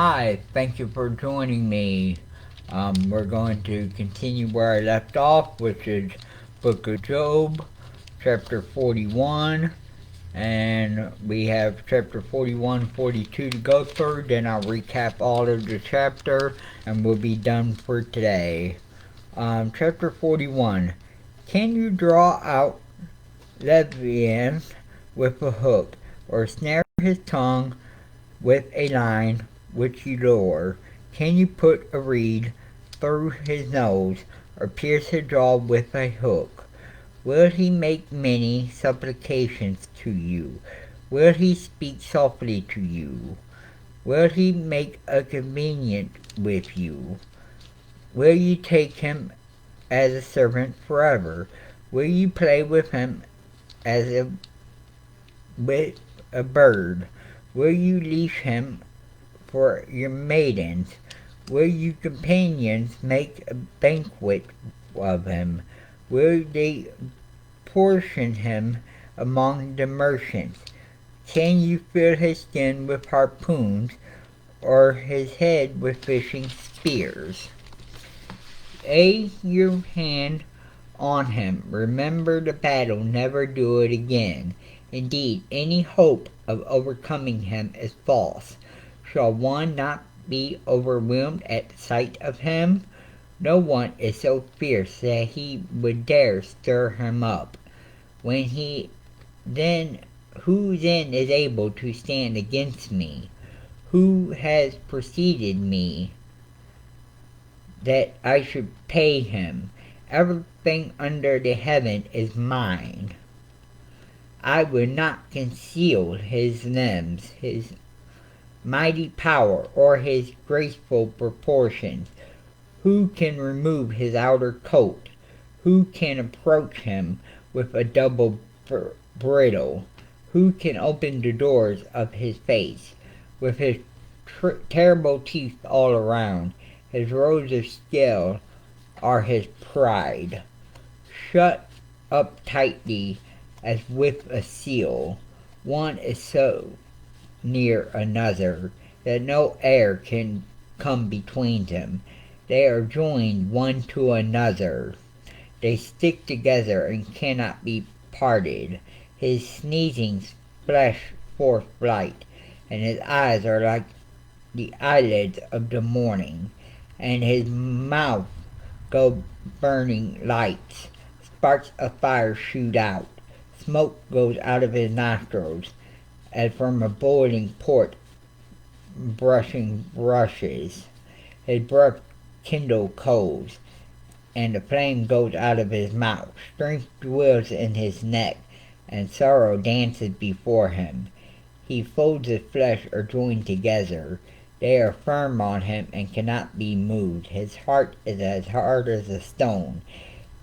Hi, thank you for joining me. We're going to continue where I left off, which is Book of Job, chapter 41. And we have chapter 41, 42 to go through. Then I'll recap all of the chapter and we'll be done for today. Chapter 41. Can you draw out Leviathan with a hook, or snare his tongue with a line which you lower? Can you put a reed through his nose, or pierce his jaw with a hook? Will he make many supplications to you? Will he speak softly to you? Will he make a convenient with you? Will you take him as a servant forever? Will you play with him as with a bird? Will you leash him for your maidens? Will you companions make a banquet of him? Will they portion him among the merchants? Can you fill his skin with harpoons, or his head with fishing spears? Lay your hand on him. Remember the battle, never do it again. Indeed, any hope of overcoming him is false. Shall one not be overwhelmed at the sight of him? No one is so fierce that he would dare stir him up. When he then Who then is able to stand against me? Who has preceded me that I should pay him? Everything under the heaven is mine. I will not conceal his limbs, his mighty power, or his graceful proportions. Who can remove his outer coat? Who can approach him with a double bridle? Who can open the doors of his face? With his terrible teeth all around, his rows of scale are his pride. Shut up tightly as with a seal, one is so near another that no air can come between them. They are joined one to another. They stick together and cannot be parted. His sneezing splash forth light, and his eyes are like the eyelids of the morning, and his mouth go burning lights. Sparks of fire shoot out. Smoke goes out of his nostrils, as from a boiling pot brushing brushes. His breath kindles coals, and the flame goes out of his mouth. Strength dwells in his neck, and sorrow dances before him. His folds of flesh are joined together. They are firm on him and cannot be moved. His heart is as hard as a stone,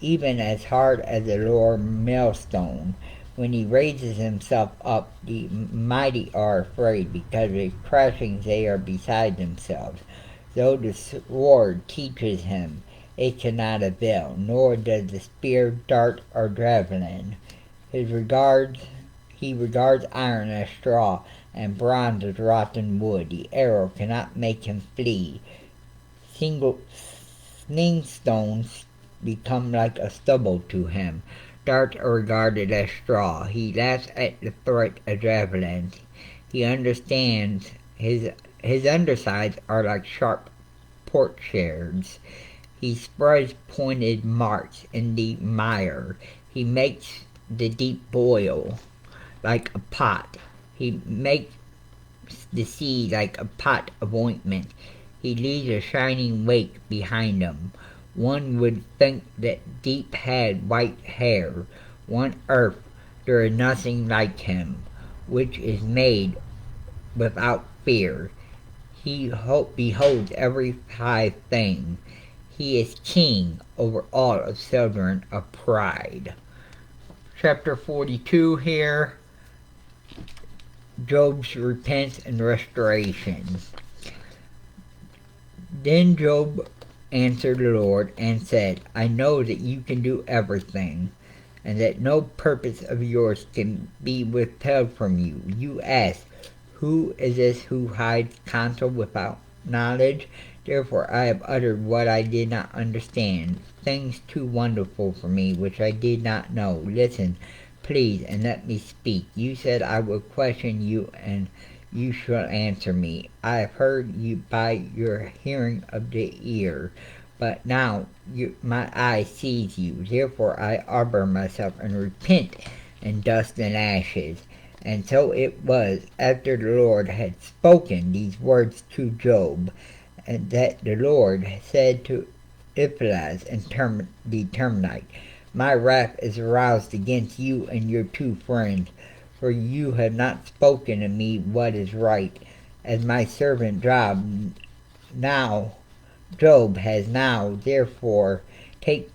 even as hard as a lower millstone. When he raises himself up, the mighty are afraid. Because of his crashings they are beside themselves. Though the sword teaches him, it cannot avail, nor does the spear, dart, or javelin. He regards iron as straw, and bronze as rotten wood. The arrow cannot make him flee. Sling stones become like a stubble to him. Darts are regarded as straw. He laughs at the threat of javelins. He understands his undersides are like sharp potsherds. He spreads pointed marks in the mire. He makes the deep boil like a pot. He makes the sea like a pot of ointment. He leaves a shining wake behind him. One would think that deep had white hair. On earth there is nothing like him, which is made without fear. He beholds every high thing. He is king over all of children of pride. Chapter 42 here. Job's repentance and restoration. Then Job answered the Lord and said, I know that you can do everything, and that no purpose of yours can be withheld from you. You ask, who is this who hides counsel knowledge. Therefore I have uttered what I did not understand, things too wonderful for me, which I did not know. Listen, please, and let me speak. You said I will question you, and you shall answer me. I have heard you by your hearing of the ear, but now my eye sees you. Therefore I arbor myself and repent in dust and ashes. And so it was, after the Lord had spoken these words to Job, and that the Lord said to Eliphaz and the Temanite, my wrath is aroused against you and your 2 friends, for you have not spoken to me what is right, as my servant Job has now. Therefore take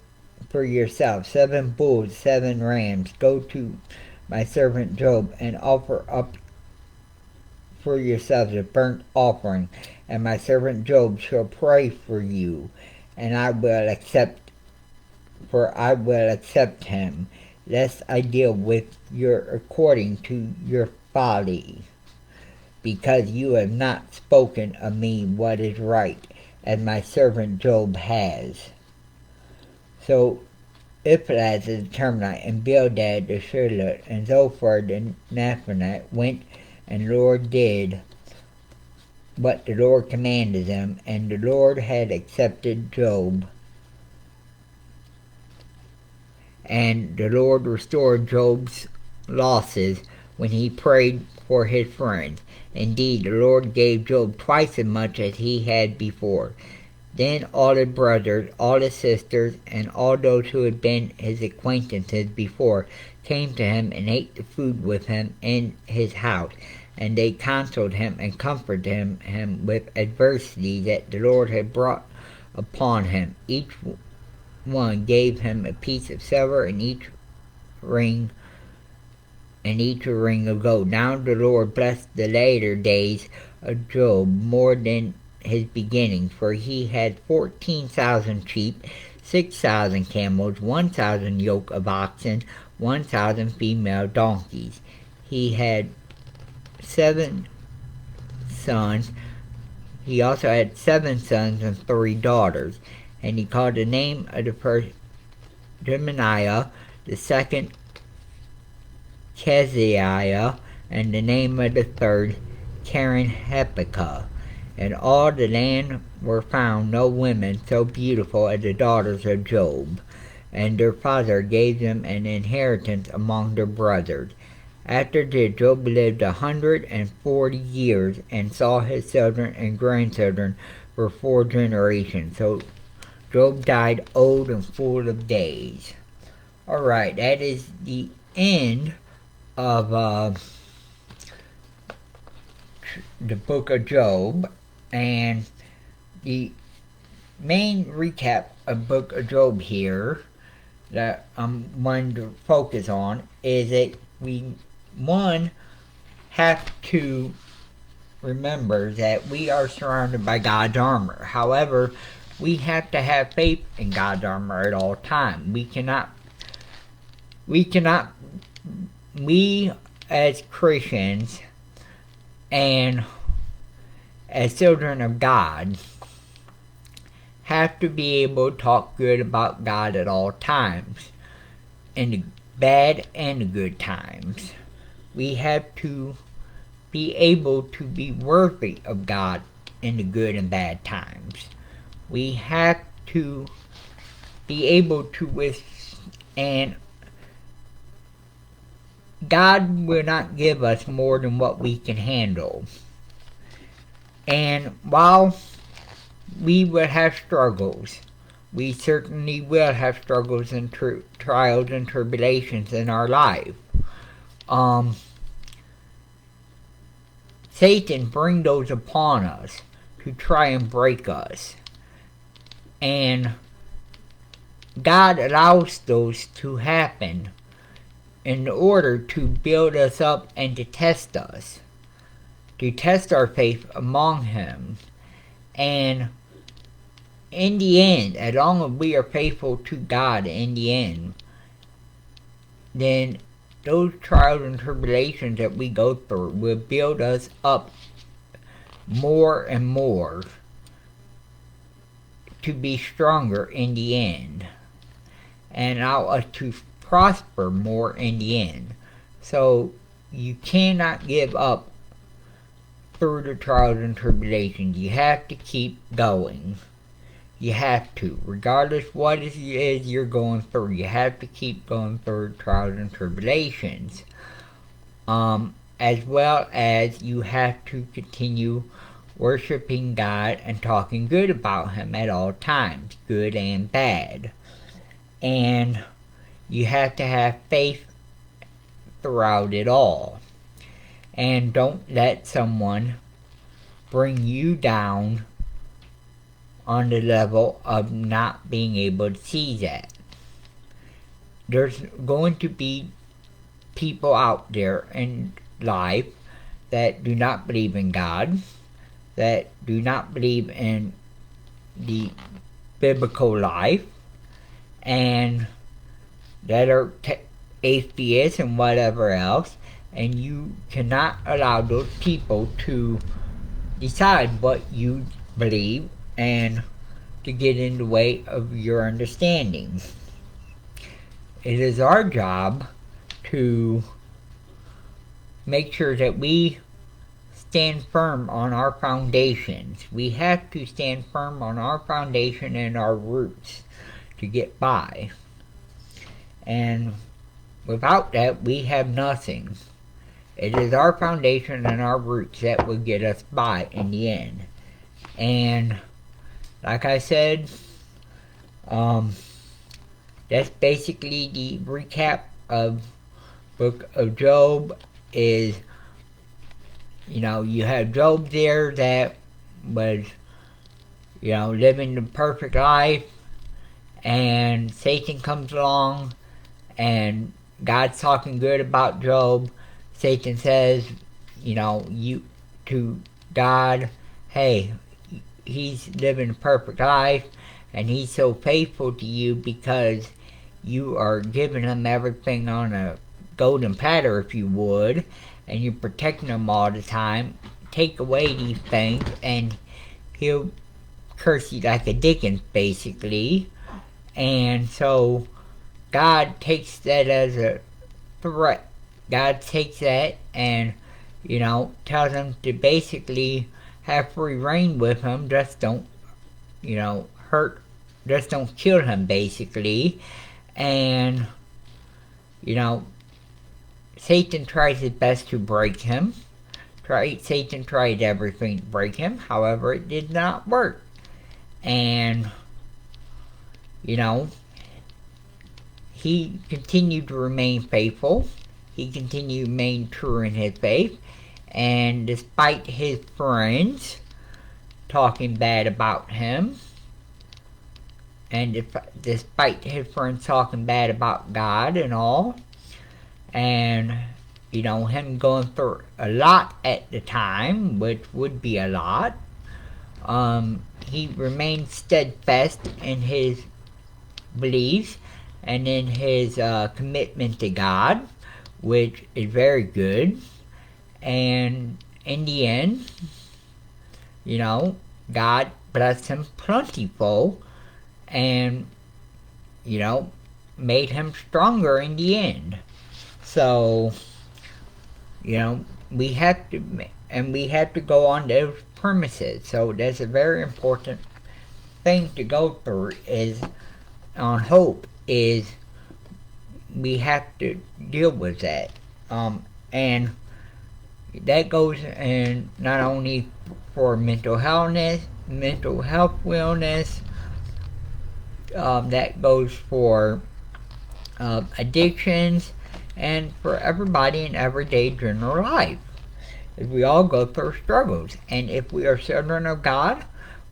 for yourself 7 bulls, 7 rams. Go to my servant Job, and offer up for yourselves a burnt offering, and my servant Job shall pray for you, and I will accept him, lest I deal with you according to your folly, because you have not spoken of me what is right, as my servant Job has. So Eliphaz the Temanite, and Bildad the Shuhite, and Zophar the Naamathite went, and the Lord did what the Lord commanded them, and the Lord had accepted Job. And the Lord restored Job's losses when he prayed for his friends. Indeed, the Lord gave Job twice as much as he had before. Then all his brothers, all his sisters, and all those who had been his acquaintances before came to him and ate the food with him in his house. And they counseled him and comforted him with adversity that the Lord had brought upon him. Each one gave him a piece of silver, and each a ring of gold. Now the Lord blessed the later days of Job more than his beginning, for he had 14,000 sheep, 6,000 camels, 1,000 yoke of oxen, 1,000 female donkeys. He had 7 sons. He also had 7 sons and 3 daughters. And he called the name of the first Geminiah, the second Keziah, and the name of the third Karen-Happuch. And all the land were found no women so beautiful as the daughters of Job, and their father gave them an inheritance among their brothers. After this, Job lived 140 years, and saw his children and grandchildren for 4 generations. So Job died old and full of days. Alright, that is the end of the book of Job. And the main recap of book of Job here that I'm wanting to focus on is that we, have to remember that we are surrounded by God's armor. However, we have to have faith in God's armor at all times. We as Christians and as children of God have to be able to talk good about God at all times, in the bad and the good times. We have to be able to be worthy of God in the good and bad times. We have to be able to withstand. God will not give us more than what we can handle. And while we will have struggles, we certainly will have struggles and trials and tribulations in our life. Satan brings those upon us to try and break us. And God allows those to happen in order to build us up and to test us, to test our faith among Him. And in the end, as long as we are faithful to God in the end, then those trials and tribulations that we go through will build us up more and more to be stronger in the end, and allow us to prosper more in the end. So you cannot give up through the trials and tribulations. You have to keep going. You have to. Regardless what it is you're going through, you have to keep going through trials and tribulations. As well as you have to continue worshiping God and talking good about Him at all times, good and bad. And you have to have faith throughout it all. And don't let someone bring you down on the level of not being able to see that. There's going to be people out there in life that do not believe in God, that do not believe in the biblical life, and that are atheists and whatever else, and you cannot allow those people to decide what you believe and to get in the way of your understanding. It is our job to make sure that we stand firm on our foundations. We have to stand firm on our foundation and our roots to get by. And without that, we have nothing. It is our foundation and our roots that will get us by in the end. And like I said, that's basically the recap of Book of Job. Is, you have Job there that was, living the perfect life, and Satan comes along, and God's talking good about Job. Satan says, to God, hey, he's living a perfect life, and he's so faithful to you because you are giving him everything on a golden platter, if you would, and you're protecting him all the time. Take away these things, and he'll curse you like a Dickens, basically. And so God takes that as a threat. God takes that and, tells him to basically have free reign with him. Just don't, just don't kill him, basically. And, Satan tries his best to break him. Satan tried everything to break him. However, it did not work. And, he continued to remain faithful. He continued to remain true in his faith. And despite his friends talking bad about him, and despite his friends talking bad about God and all, and him going through a lot at the time, which would be a lot, he remained steadfast in his beliefs and in his commitment to God, which is very good. And in the end, God blessed him plentiful, and made him stronger in the end. So we have to go on those premises. So that's a very important thing to go through is on hope, is we have to deal with that. And that goes in not only for mental health wellness, that goes for addictions, and for everybody in everyday general life. If we all go through struggles, and if we are children of God,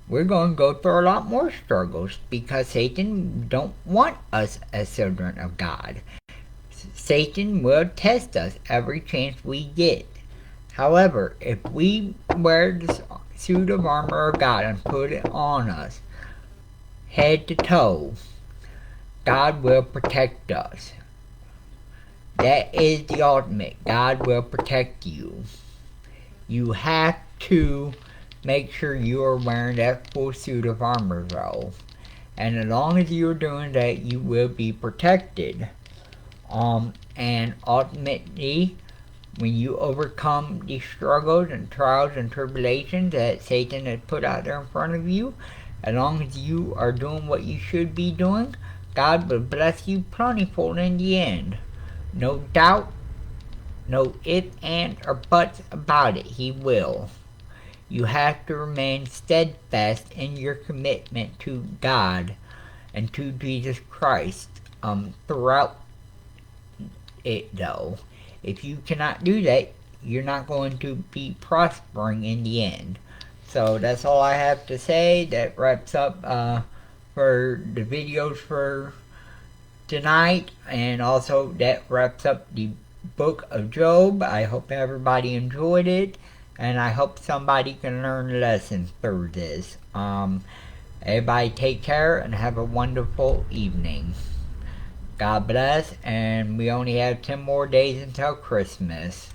we're going to go through a lot more struggles, because Satan don't want us as children of God. Satan will test us every chance we get. However, if we wear the suit of armor of God and put it on us, head to toe, God will protect us. That is the ultimate. God will protect you. You have to make sure you are wearing that full suit of armor though. And as long as you're doing that, you will be protected. And ultimately, when you overcome these struggles and trials and tribulations that Satan has put out there in front of you, as long as you are doing what you should be doing, God will bless you plentiful in the end. No doubt, no ifs, ands, or buts about it, He will. You have to remain steadfast in your commitment to God and to Jesus Christ throughout it though. If you cannot do that, you're not going to be prospering in the end. So that's all I have to say. That wraps up for the videos for tonight, and also that wraps up the book of Job. I hope everybody enjoyed it, and I hope somebody can learn a lesson through this. Everybody take care and have a wonderful evening. God bless, and we only have 10 more days until Christmas.